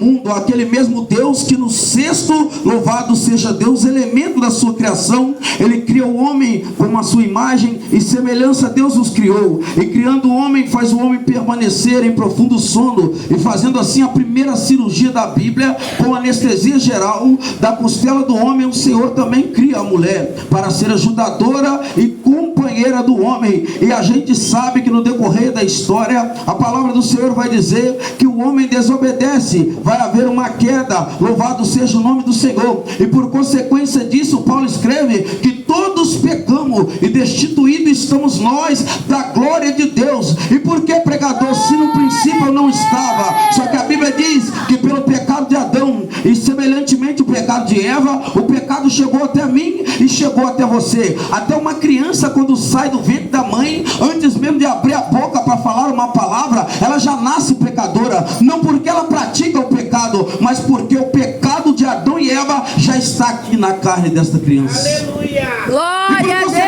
mundo, aquele mesmo Deus que no sexto, louvado seja Deus, elemento da sua criação, Ele cria o homem com a sua imagem e semelhança, Deus os criou, e criando o homem, faz o homem permanecer em profundo sono, e fazendo assim a primeira cirurgia da Bíblia, com anestesia geral, da costela do homem, o Senhor também cria a mulher, para ser ajudadora e companheira do homem. E a gente sabe que no decorrer da história, a palavra do Senhor vai dizer que o homem desobedece, vai haver uma queda, louvado seja o nome do Senhor, e por consequência disso, Paulo escreve que todos pecamos e destituídos estamos nós da glória de Deus. E por que, pregador, se no princípio eu não estava? Só que a Bíblia diz que pelo pecado de Adão e semelhantemente o pecado de Eva, o pecado chegou até mim e chegou até você. Até uma criança, quando sai do ventre da mãe, antes mesmo de abrir a boca para falar uma palavra, ela já nasce pecadora, não porque ela pratica o pecado, mas porque o pecado de Adão e Eva já está aqui na carne desta criança. Aleluia! Glória a Deus!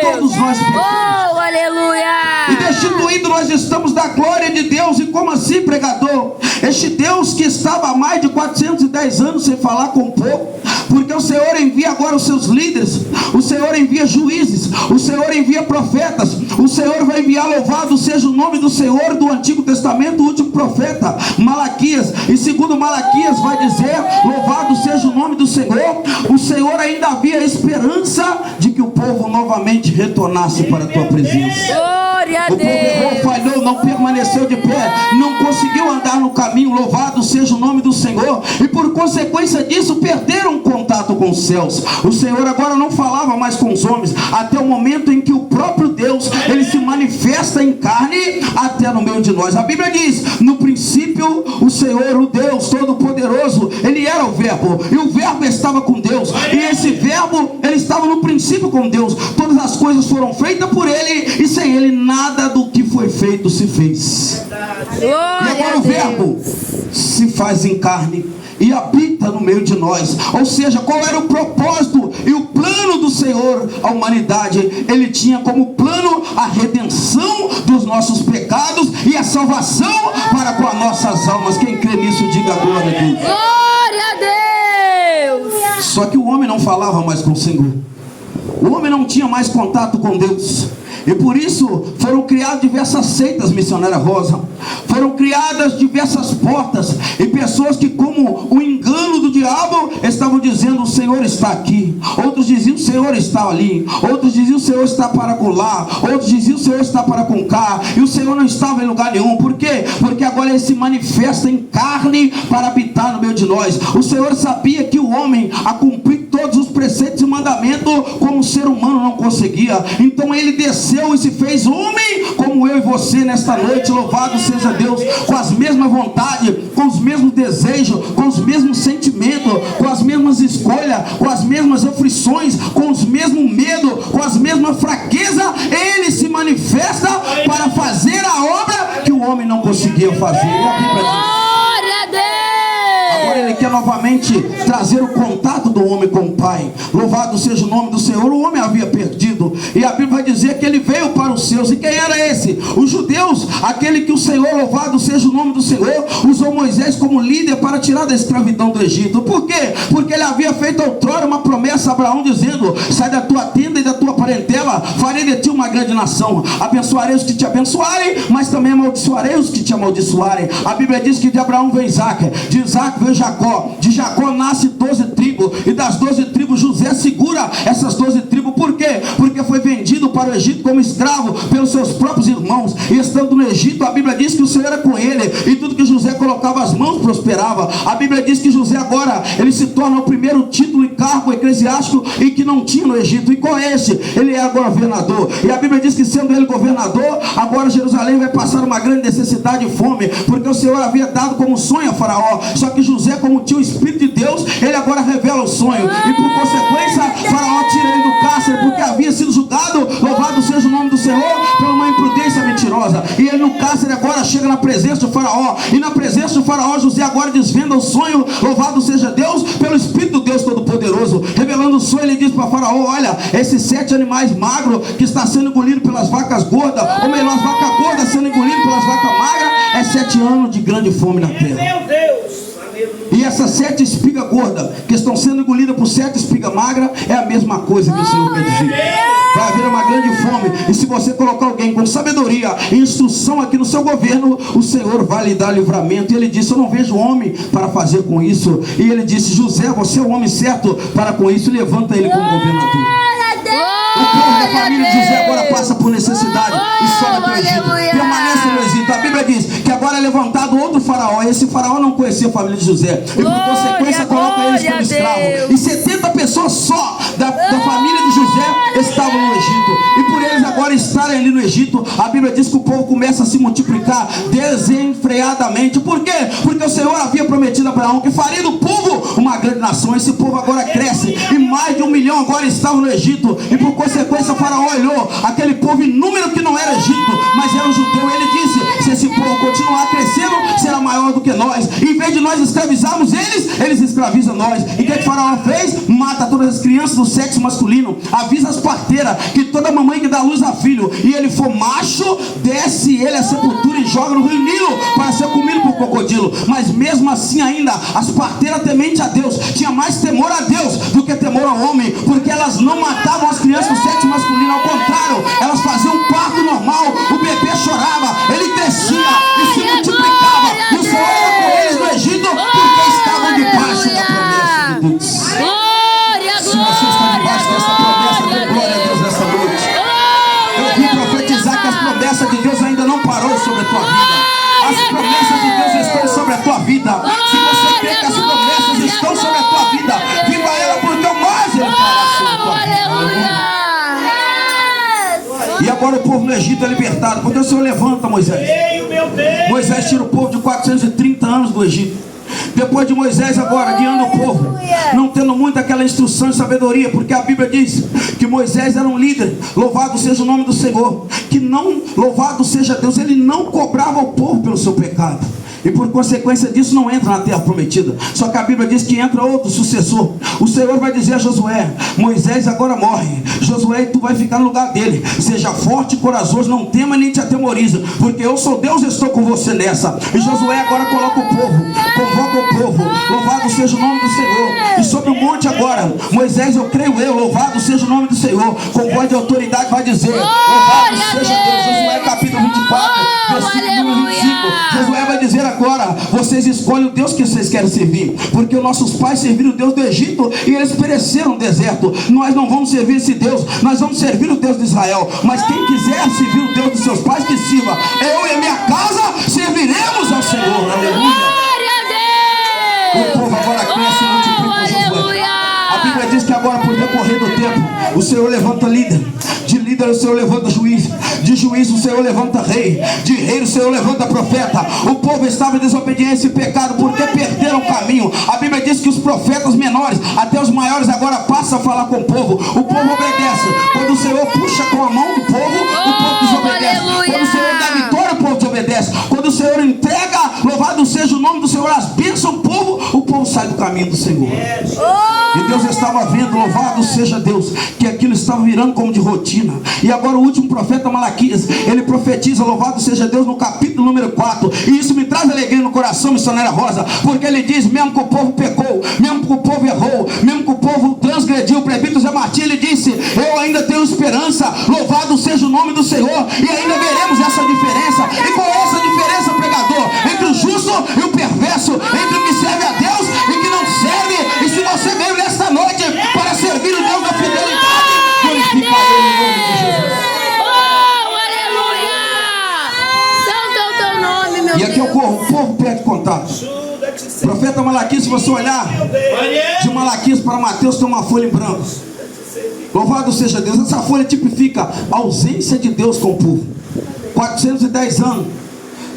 Todos nós pecamos. Oh, aleluia! E destituído nós estamos da glória de Deus. E como assim, pregador? Este Deus que estava há mais de 410 anos sem falar com o povo, porque o Senhor envia agora os seus líderes, o Senhor envia juízes, o Senhor envia profetas, o Senhor vai enviar, louvado seja o nome do Senhor, do Antigo Testamento, o último profeta, Malaquias. E segundo Malaquias vai dizer, louvado seja o nome do Senhor, o Senhor ainda havia esperança de que o povo novamente retornasse para a tua presença. Glória a O povo errou, Deus! falhou, não permaneceu de pé, não conseguiu andar no caminho, louvado seja o nome do Senhor, e por consequência disso perderam contato com os céus. O Senhor agora não falava mais com os homens, até o momento em que o próprio Deus, Ele se manifesta em carne até no meio de nós. A Bíblia diz, no princípio o Senhor, o Deus Todo-Poderoso, Ele era o verbo, e o verbo estava com Deus, e esse verbo, Ele estava no princípio com Deus. Todas as coisas foram feitas por Ele, e sem Ele nada do que foi feito se fez. E agora o verbo se faz em carne e habita no meio de nós. Ou seja, qual era o propósito e o plano do Senhor à humanidade? Ele tinha como plano a redenção dos nossos pecados e a salvação para com as nossas almas. Quem crê nisso, diga glória a Deus. Glória a Deus! Só que o homem não falava mais com o Senhor, o homem não tinha mais contato com Deus. E por isso foram criadas diversas seitas, missionária Rosa. Foram criadas diversas portas, e pessoas que, como o engano do diabo, estavam dizendo: o Senhor está aqui. Outros diziam: o Senhor está ali. Outros diziam: o Senhor está para lá. Outros diziam: o Senhor está para com cá. E o Senhor não estava em lugar nenhum. Por quê? Porque agora Ele se manifesta em carne para habitar no meio de nós. O Senhor sabia que o homem, a cumprir todos os preceitos e mandamentos, como o ser humano não conseguia. Então Ele desceu e se fez homem como eu e você nesta noite. Louvado seja Deus, com as mesmas vontades, com os mesmos desejos, com os mesmos sentimentos, com as mesmas escolhas, com as mesmas aflições, com os mesmos medos, com as mesmas fraquezas. Ele se manifesta para fazer a obra que o homem não conseguia fazer. E a Bíblia diz, agora Ele quer novamente trazer o contato do homem com o Pai. Louvado seja o nome do Senhor. O homem havia perdido, e a Bíblia vai dizer que ele veio para os seus. E quem era esse? Os judeus, aquele que o Senhor, louvado seja o nome do Senhor, usou Moisés como líder para tirar da escravidão do Egito. Por quê? Porque ele havia feito outrora uma promessa a Abraão, dizendo: sai da tua tenda e da tua parentela, farei de ti uma grande nação. Abençoarei os que te abençoarem, mas também amaldiçoarei os que te amaldiçoarem. A Bíblia diz que de Abraão veio Isaac, de Isaac veio Jacó, de Jacó nasce 12 tribos, e das 12 tribos José segura essas 12 tribos. Por quê? Porque foi vendido para o Egito como escravo pelos seus próprios irmãos, e estando no Egito, a Bíblia diz que o Senhor era com ele, e tudo que José colocava as mãos prosperava. A Bíblia diz que José agora, ele se torna o primeiro título e cargo eclesiástico e que não tinha no Egito. E qual é esse? Ele é governador, e a Bíblia diz que, sendo ele governador, agora Jerusalém vai passar uma grande necessidade e fome, porque o Senhor havia dado como sonho a Faraó. Só que José, como tinha o Espírito de Deus, ele agora revela o sonho, e por consequência Faraó tira ele do cárcere, porque havia sido julgado, louvado seja o nome do Senhor, por uma imprudência mentirosa. E ele no cárcere agora chega na presença do Faraó, e na presença do Faraó José agora desvenda o sonho, louvado seja Deus, pelo Espírito de Deus Todo-Poderoso. Revelando o sonho, ele diz para Faraó: olha, esses 7 animais magros que está sendo engolido pelas vacas gordas, ou melhor, as vacas gordas sendo engolidas pelas vacas magras, é 7 anos de grande fome na terra. Meu Deus! essas 7 espigas gordas que estão sendo engolidas por 7 espigas magras é a mesma coisa que o Senhor quer dizer. Vai haver uma grande fome, e se você colocar alguém com sabedoria e instrução aqui no seu governo, o Senhor vai lhe dar livramento. E ele disse: eu não vejo homem para fazer com isso. E ele disse: José, você é o homem certo para com isso, levanta ele como governador. O povo da família de José agora passa por necessidade e sobe para o Egito, permanece no Egito. A Bíblia diz que agora é levantado outro faraó. Esse faraó não conhecia a família de José, e por consequência coloca eles como escravos. E 70 pessoas só da família de José estavam no Egito. E por eles agora estarem ali no Egito, a Bíblia diz que o povo começa a se multiplicar desenfreadamente. Por quê? Porque o Senhor havia prometido a Abraão que faria do povo uma grande nação. Esse povo agora cresce, e mais de 1 milhão agora estavam no Egito. E por consequência o faraó olhou aquele povo em número que não era Egito, mas era um judeu. Ele disse: se esse povo continuar crescendo, será maior do que nós. Em vez de nós escravizarmos eles escravizam nós. E o que o faraó fez? Mata todas as crianças do sexo masculino, avisa as parteiras que toda mamãe que dá luz a filho, e ele for macho, desce ele a sepultura e joga no rio Nilo para ser comido por crocodilo. Mas mesmo assim ainda as parteiras temente a Deus tinha mais temor a Deus do que temor ao homem, porque elas não matavam as crianças do sexo masculino, ao contrário, elas faziam um parto normal. O bebê chorava, ele crescia e se multiplicava, e o Senhor era com eles no Egito, porque estavam debaixo da promessa de Deus. Se você está debaixo dessa promessa, dê glória a Deus nessa noite. Eu vim profetizar que as promessas de Deus ainda não parou sobre a tua vida. As promessas de Deus estão sobre a tua vida. Se você crê que as promessas estão sobre a tua vida, viva ela, porque o mais ele fará sobre a tua vida. E agora o povo no Egito é libertado, porque o Senhor levanta Moisés. Moisés tira o povo de 430 anos do Egito. Depois de Moisés agora guiando o povo, não tendo muito aquela instrução e sabedoria, porque a Bíblia diz que Moisés era um líder, louvado seja o nome do Senhor, que não, louvado seja Deus, ele não cobrava o povo pelo seu pecado, e por consequência disso não entra na terra prometida. Só que a Bíblia diz que entra outro sucessor. O Senhor vai dizer a Josué: Moisés agora morre, Josué, tu vai ficar no lugar dele. Seja forte e corajoso, não tema nem te atemoriza, porque eu sou Deus e estou com você nessa. E Josué agora coloca o povo, convoca o povo, louvado seja o nome do Senhor. E sobre o monte agora, Moisés, eu creio louvado seja o nome do Senhor, com voz de autoridade vai dizer: louvado seja Deus. Josué capítulo 24, versículo número 25. Josué vai dizer agora: vocês escolhem o Deus que vocês querem servir, porque os nossos pais serviram o Deus do Egito e eles pereceram no deserto. Nós não vamos servir esse Deus, nós vamos servir o Deus de Israel. Mas quem quiser servir o Deus dos seus pais, que sirva. Eu e a minha casa serviremos ao Senhor. Aleluia. O povo agora cresce e multiplica com Josué. A Bíblia diz que agora, por decorrer do tempo, o Senhor levanta líder, de líder o Senhor levanta juiz, de juiz o Senhor levanta rei, de rei o Senhor levanta profeta. O povo estava em desobediência e pecado porque perderam o caminho. A Bíblia diz que os profetas menores, até os maiores, agora passam a falar com o povo obedece. Quando o Senhor puxa com a mão do povo desobedece. Quando o Senhor dá vitória, o povo desobedece. Quando o Senhor entrega, louvado seja o nome do Senhor, as bênçãos ao povo, o povo sai do caminho do Senhor. E Deus estava vendo, louvado seja Deus, que aquilo estava virando como de rotina. E agora o último profeta Malaquias, ele profetiza, louvado seja Deus, no capítulo número 4. E isso me traz alegria no coração, missionária Rosa, porque ele diz: mesmo que o povo pecou, mesmo que o povo errou, mesmo que o povo transgrediu, o presbítero Zé Martim, ele disse: eu ainda tenho esperança, louvado seja o nome do Senhor, e ainda veremos essa diferença. E qual é essa diferença, pregador? Entre o justo e o perverso, entre o que serve a Deus e o que não serve. E se você veio nesta noite para servir o Deus da fidelidade, glorifica ele em nome de Jesus. E aqui o povo perde contato. Profeta Malaquias, se você olhar de Malaquias para Mateus, tem uma folha em branco. Louvado seja Deus. Essa folha tipifica a ausência de Deus com o povo. 410 anos.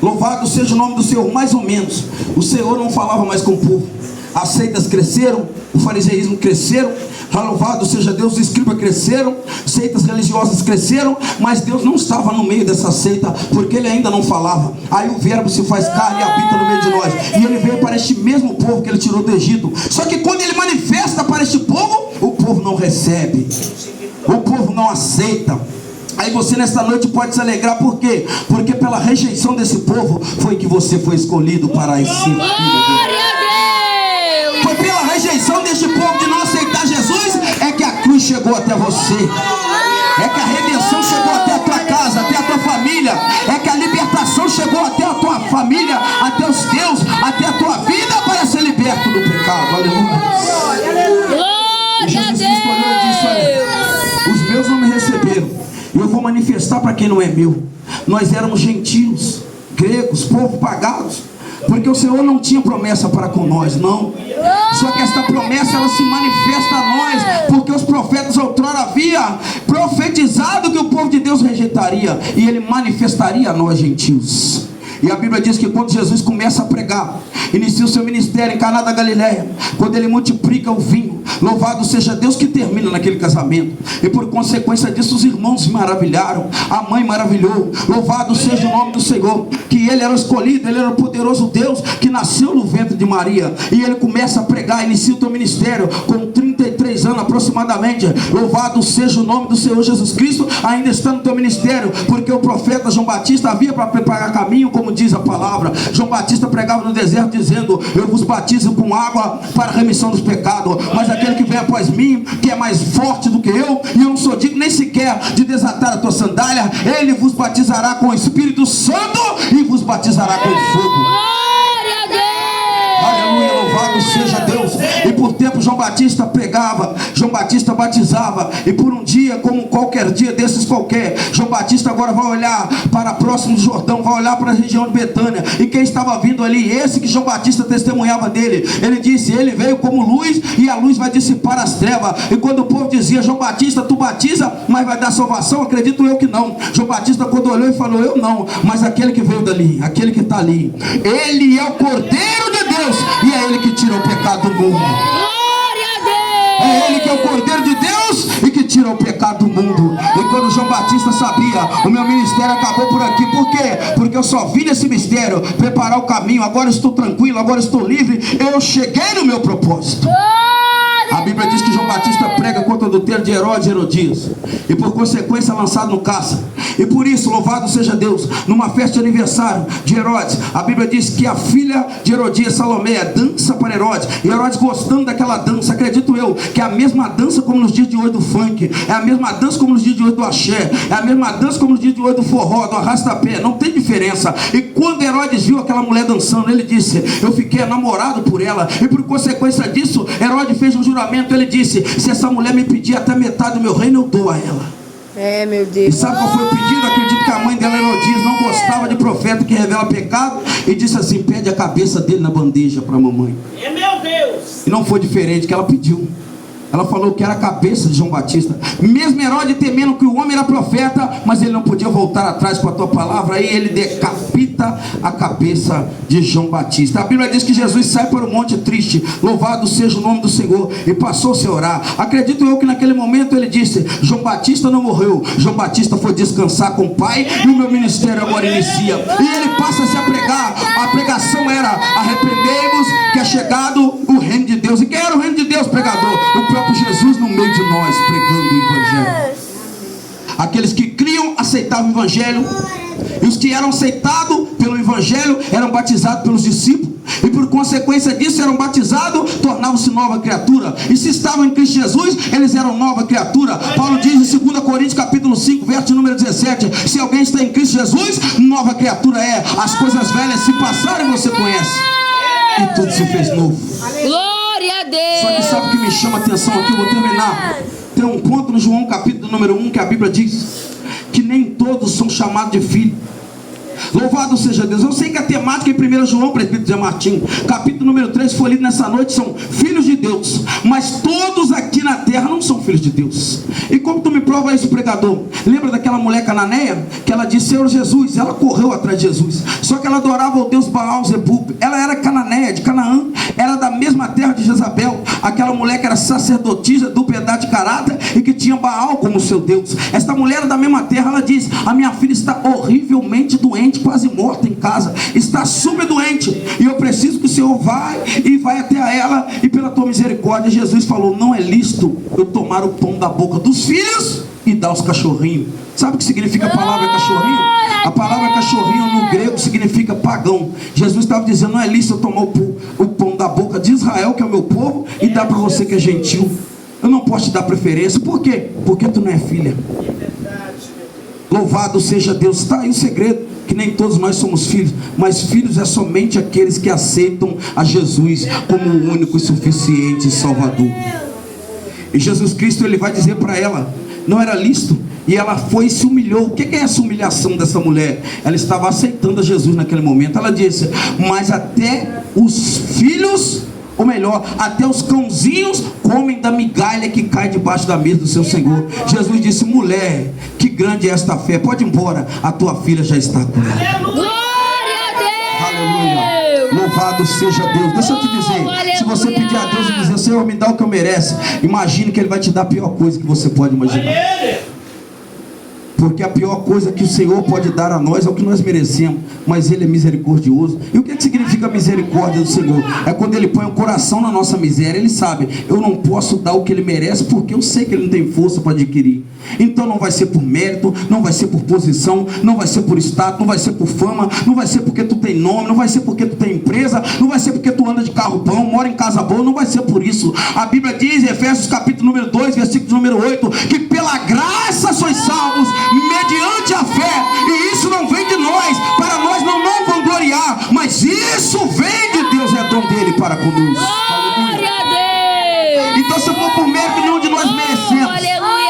Louvado seja o nome do Senhor. Mais ou menos, o Senhor não falava mais com o povo. As seitas cresceram, o fariseísmo cresceram, louvado seja Deus, os escribas cresceram, seitas religiosas cresceram, mas Deus não estava no meio dessa seita, porque ele ainda não falava. Aí o verbo se faz carne e habita no meio de nós, e ele veio para este mesmo povo que ele tirou do Egito. Só que quando ele manifesta para este povo, o povo não recebe, o povo não aceita. Aí você nesta noite pode se alegrar, por quê? Porque pela rejeição desse povo foi que você foi escolhido para esse filho. chegou até você. É que a redenção chegou até a tua casa, até a tua família. É que a libertação chegou até a tua família, até os teus, até a tua vida, para ser liberto do pecado. Aleluia. E Jesus Cristo olhou e disse: olha, os meus não me receberam, e eu vou manifestar para quem não é meu. Nós éramos gentios, gregos, povo pagados, porque o Senhor não tinha promessa para com nós, não. Só que esta promessa, ela se manifesta a nós, porque os profetas outrora haviam profetizado que o povo de Deus rejeitaria, e ele manifestaria a nós, gentios. E a Bíblia diz que quando Jesus começa a pregar, inicia o seu ministério em Caná da Galileia, quando ele multiplica o vinho, louvado seja Deus, que termina naquele casamento. E por consequência disso, os irmãos se maravilharam, a mãe maravilhou. Louvado seja o nome do Senhor, que ele era o escolhido, ele era o poderoso Deus que nasceu no ventre de Maria. E ele começa a pregar, inicia o seu ministério com 33 anos aproximadamente. Louvado seja o nome do Senhor Jesus Cristo, ainda está no teu ministério, porque o profeta João Batista havia para preparar caminho, como diz a palavra. João Batista pregava no deserto dizendo: eu vos batizo com água para a remissão dos pecados, mas aquele que vem após mim, que é mais forte do que eu, e eu não sou digno nem sequer de desatar a tua sandália, ele vos batizará com o Espírito Santo e vos batizará com fogo. Aleluia, louvado seja Deus. E por tempo João Batista pregava, João Batista batizava, e por um dia, como qualquer dia desses qualquer, João Batista agora vai olhar para próximo do Jordão, vai olhar para a região de Betânia, e quem estava vindo ali, esse que João Batista testemunhava dele, ele disse: ele veio como luz, e a luz vai dissipar as trevas. E quando o povo dizia: João Batista, tu batiza, mas vai dar salvação? Acredito eu que não. João Batista, quando olhou e falou: eu não, mas aquele que veio dali, aquele que está ali, ele é o Cordeiro de Deus, e é ele que tira o pecado do mundo. É ele que é o Cordeiro de Deus e que tira o pecado do mundo. E quando João Batista sabia: o meu ministério acabou por aqui. Por quê? Porque eu só vim nesse mistério preparar o caminho. Agora estou tranquilo, agora estou livre, eu cheguei no meu propósito. A Bíblia diz que João Batista prega contra o adultério de Herodes e Herodias, e por consequência é lançado no cárcere. E por isso, louvado seja Deus, numa festa de aniversário de Herodes, a Bíblia diz que a filha de Herodias, Salomé, dança para Herodes, e Herodes gostando daquela dança. Acredito eu que é a mesma dança como nos dias de hoje do funk, é a mesma dança como nos dias de hoje do axé, é a mesma dança como nos dias de hoje do forró, do arrasta-pé, não tem diferença. E quando Herodes viu aquela mulher dançando, ele disse: eu fiquei enamorado por ela. E por consequência disso, Herodes fez um juramento. Ele disse: se essa mulher me pedir até metade do meu reino, eu dou a ela. É, meu Deus. E sabe qual foi o pedido? Acredito que a mãe dela, Herodias, não gostava de profeta que revela pecado, e disse assim: pede a cabeça dele na bandeja para a mamãe. É, meu Deus. E não foi diferente que ela pediu. Ela falou que era a cabeça de João Batista. Mesmo Herodes temendo que o homem era profeta, mas ele não podia voltar atrás com a tua palavra. Aí ele decapita a cabeça de João Batista. A Bíblia diz que Jesus sai para o monte triste, louvado seja o nome do Senhor, e passou-se a orar. Acredito eu que naquele momento ele disse: João Batista não morreu, João Batista foi descansar com o Pai, e o meu ministério agora inicia. E ele passa-se a pregar. A pregação era: arrependei-vos, que é chegado o reino de Deus. E quem era o reino de Deus, pregador? O próprio Jesus no meio de nós, pregando o Evangelho. Aqueles que criam aceitavam o Evangelho, e os que eram aceitados pelo Evangelho eram batizados pelos discípulos, e por consequência disso eram batizados, tornavam-se nova criatura. E se estavam em Cristo Jesus, eles eram nova criatura. Paulo diz em 2 Coríntios capítulo 5, verso número 17: se alguém está em Cristo Jesus, nova criatura é. As coisas velhas se passaram, você conhece, e tudo se fez novo. Glória a Deus. Só que sabe o que me chama a atenção aqui? Eu vou terminar. Tem um ponto no João capítulo número 1 que a Bíblia diz que nem todos são chamados de filho. Louvado seja Deus. Eu sei que a temática em 1 João, presbítero Zé Martinho, capítulo número 3, foi lido nessa noite, são filhos de Deus. Mas todos aqui na terra não são filhos de Deus. E como tu me prova isso, pregador? Lembra daquela mulher cananeia? Que ela disse: Senhor Jesus. Ela correu atrás de Jesus. Só que ela adorava o Deus Baal Zebub. Ela era cananeia, de Canaã. Era da mesma terra de Jezabel. Aquela mulher que era sacerdotisa do piedade de caráter e que tinha Baal como seu Deus. Esta mulher era da mesma terra. Ela diz: a minha filha está horrivelmente doente, quase morta em casa, está super doente, e eu preciso que o Senhor vai até a ela, e pela tua misericórdia. Jesus falou: não é lícito eu tomar o pão da boca dos filhos e dar aos cachorrinhos. Sabe o que significa a palavra cachorrinho? A palavra cachorrinho no grego significa pagão. Jesus estava dizendo: não é lícito eu tomar o pão da boca de Israel, que é o meu povo, e dar para você que é gentil. Eu não posso te dar preferência. Por quê? Porque tu não é filha. Louvado seja Deus. Está aí o segredo, que nem todos nós somos filhos, mas filhos é somente aqueles que aceitam a Jesus como o único e suficiente Salvador. E Jesus Cristo, ele vai dizer para ela, não era lícito, e ela foi e se humilhou. O que é essa humilhação dessa mulher? Ela estava aceitando a Jesus naquele momento. Ela disse, mas até os filhos, ou melhor, até os cãozinhos comem da migalha que cai debaixo da mesa do seu Senhor. Jesus disse, mulher, que grande é esta fé, pode ir embora, a tua filha já está curada. Glória a Deus. Aleluia, louvado seja Deus. Deixa eu te dizer, se você pedir a Deus e dizer, Senhor, me dá o que eu mereço, imagine que Ele vai te dar a pior coisa que você pode imaginar. Porque a pior coisa que o Senhor pode dar a nós é o que nós merecemos, mas Ele é misericordioso. E o que significa misericórdia do Senhor? É quando Ele põe o coração na nossa miséria. Ele sabe, eu não posso dar o que Ele merece, porque eu sei que Ele não tem força para adquirir. Então não vai ser por mérito, não vai ser por posição, não vai ser por status, não vai ser por fama, não vai ser porque tu tem nome, não vai ser porque tu tem empresa, não vai ser porque tu anda de carro bom, mora em casa boa, não vai ser por isso. A Bíblia diz em Efésios capítulo número 2, versículo número 8, que pela graça sois salvos mediante a fé, e isso não vem de nós, para nós não vangloriar, mas isso vem de Deus, é dom dele para conosco. Glória a Deus. Então se for por mérito, nenhum de nós merecemos, Aleluia.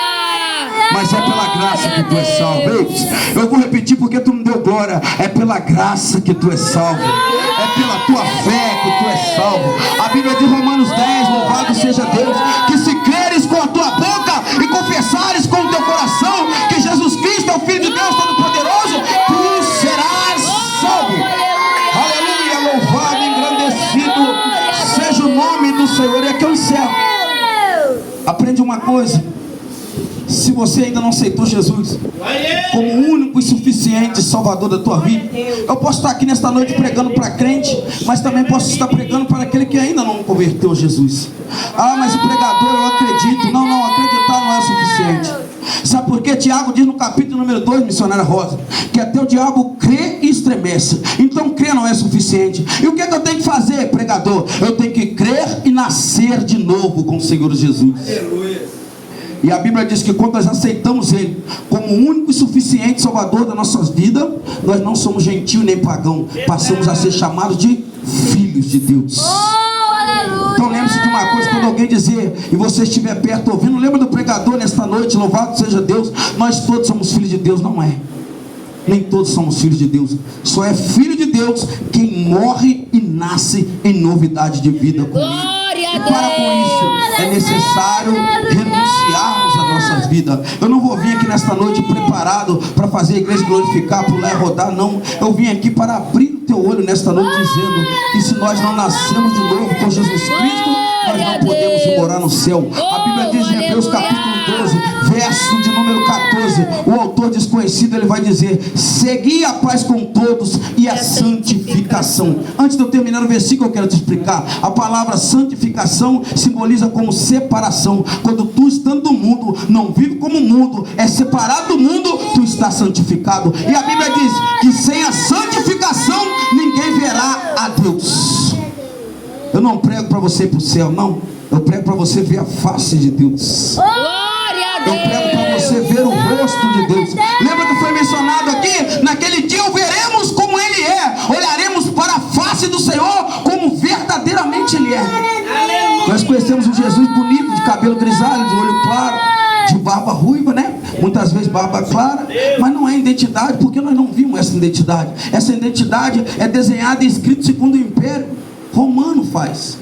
mas é pela graça que tu és salvo. Ei, eu vou repetir porque tu não deu glória. É pela graça que tu és salvo, é pela tua fé que tu és salvo. A Bíblia diz em Romanos 10, louvado seja Deus, que se creres com a tua boca e confessares com o teu coração que Jesus Cristo é o Filho de Deus Todo-Poderoso, tu serás salvo. Aleluia, louvado, engrandecido seja o nome do Senhor. E aqui eu encerro. Aprende uma coisa: se você ainda não aceitou Jesus como o único e suficiente Salvador da tua vida, eu posso estar aqui nesta noite pregando para crente, mas também posso estar pregando para aquele que ainda não converteu a Jesus. Ah, mas o pregador, eu acredito. Não, acreditar não é o suficiente. Sabe por quê? Tiago diz no capítulo número 2, missionária Rosa, que até o diabo crê e estremece. Então crer não é suficiente. E o que é que eu tenho que fazer, pregador? Eu tenho que crer e nascer de novo com o Senhor Jesus. Aleluia. E a Bíblia diz que quando nós aceitamos Ele como o único e suficiente Salvador das nossas vidas, nós não somos gentio nem pagão, passamos a ser chamados de filhos de Deus. Então lembre-se de uma coisa, quando alguém dizer, e você estiver perto ouvindo, lembra do pregador nesta noite, louvado seja Deus, nós todos somos filhos de Deus. Não é, nem todos somos filhos de Deus. Só é filho de Deus quem morre e nasce em novidade de vida com Ele. E para com isso é necessário renunciarmos às nossas vidas. Eu não vou vir aqui nesta noite preparado para fazer a igreja glorificar, pular e rodar, não. Eu vim aqui para abrir o teu olho nesta noite, dizendo que se nós não nascemos de novo com Jesus Cristo, nós não podemos morar no céu. A Bíblia diz em Hebreus capítulo 12, verso de número 14, o autor desconhecido, ele vai dizer: segui a paz com todos e a santificação. Antes de eu terminar o versículo, eu quero te explicar. A palavra santificação simboliza como separação. Quando tu, estando no mundo, não vive como o mundo, é separado do mundo, tu está santificado. E a Bíblia diz que sem a santificação ninguém verá a Deus. Eu não prego para você ir para o céu, não. Eu prego para você ver a face de Deus. Eu prego para você ver o rosto de Deus. Lembra que foi mencionado aqui? Naquele dia o veremos como Ele é. Olharemos para a face do Senhor como verdadeiramente Ele é. Aleluia. Nós conhecemos um Jesus bonito, de cabelo grisalho, de olho claro, de barba ruiva, né? Muitas vezes barba clara, mas não é identidade, porque nós não vimos essa identidade. Essa identidade é desenhada e escrita segundo o Império Romano faz.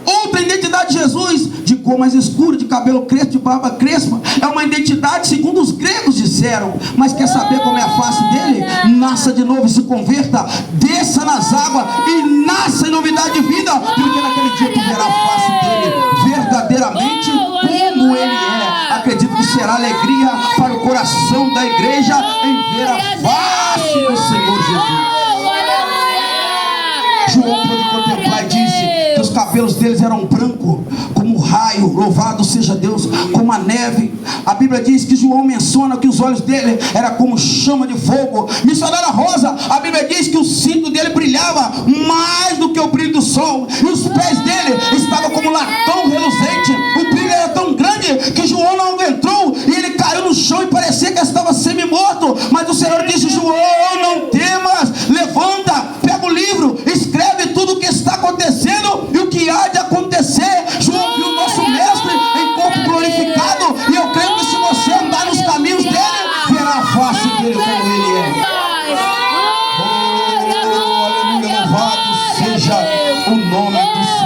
Outra identidade de Jesus, de cor mais escura, de cabelo crespo, de barba crespa, é uma identidade segundo os gregos disseram. Mas quer saber como é a face dele? Nasça de novo e se converta, desça nas águas e nasça em novidade de vida, porque naquele dia tu verá a face dele verdadeiramente como ele é. Acredito que será alegria para o coração da igreja em ver a face do Senhor Jesus. João pôde contemplar e disse que os cabelos deles eram brancos como o raio, louvado seja Deus, como a neve. A Bíblia diz que João menciona que os olhos dele eram como chama de fogo. Missionária Rosa, a Bíblia diz que o cinto dele brilhava mais do que o brilho do sol, e os pés dele estavam como latão reluzente. O brilho era tão grande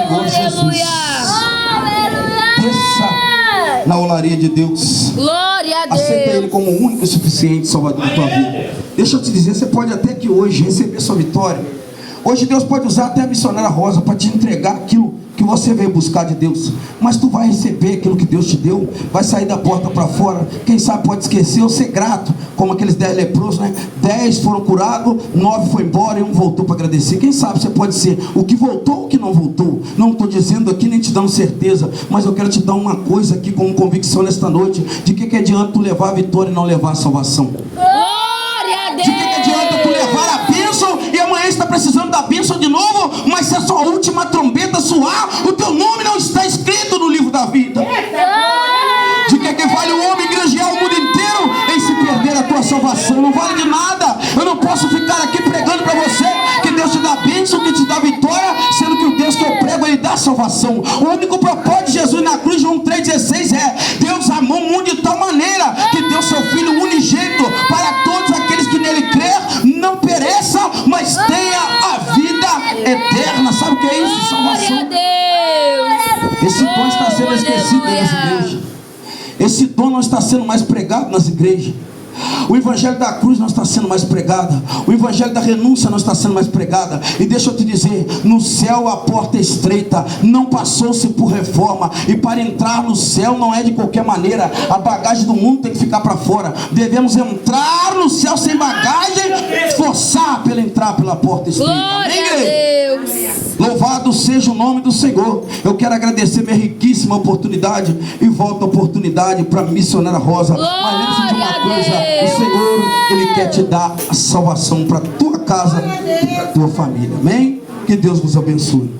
Senhor Jesus. Desça na olaria de Deus. Glória a Aceita Ele Deus. como o único e suficiente Salvador da tua vida. Deixa eu te dizer, você pode até que hoje receber sua vitória. Hoje Deus pode usar até a missionária Rosa para te entregar aquilo que você veio buscar de Deus. Mas tu vai receber aquilo que Deus te deu. Vai sair da porta para fora. Quem sabe pode esquecer ou ser grato. Como aqueles 10 leprosos, né? 10 foram curados, 9 foi embora e 1 voltou para agradecer. Quem sabe você pode ser o que voltou ou o que não voltou. Não estou dizendo aqui nem te dando certeza, mas eu quero te dar uma coisa aqui como convicção nesta noite. De que adianta tu levar a vitória e não levar a salvação? Glória a Deus. De que adianta tu levar a bênção e amanhã está precisando da bênção de novo, mas se a sua última trombeta soar, o teu nome não está escrito no livro da vida? De que vale o homem granjear o mundo inteiro em se perder a tua salvação? Não vale de nada. Eu não posso ficar aqui pregando para você que Deus te dá bênção, que te dá vitória, sendo que o Deus que eu prego, Ele dá salvação. O único propósito de Jesus na cruz, João 3,16 é: Deus amou o mundo de tal maneira que deu seu Filho unigênito para todos aqueles que nele crer não pereça, mas tenha a vida eterna. Sabe o que é isso? Glória a Salvação. Deus. Esse dom está sendo esquecido nas igrejas. Esse dom não está sendo mais pregado nas igrejas. O evangelho da cruz não está sendo mais pregado. O evangelho da renúncia não está sendo mais pregada. E deixa eu te dizer, no céu a porta é estreita, não passou-se por reforma. E para entrar no céu não é de qualquer maneira. A bagagem do mundo tem que ficar para fora. Devemos entrar no céu sem bagagem, esforçar pela entrar pela porta estreita. Glória a Deus. Louvado seja o nome do Senhor. Eu quero agradecer minha riquíssima oportunidade e volta a oportunidade para a missionária Rosa. Mas lembre-se de uma coisa: o Senhor, Ele quer te dar a salvação para a tua casa e para a tua família. Amém? Que Deus vos abençoe.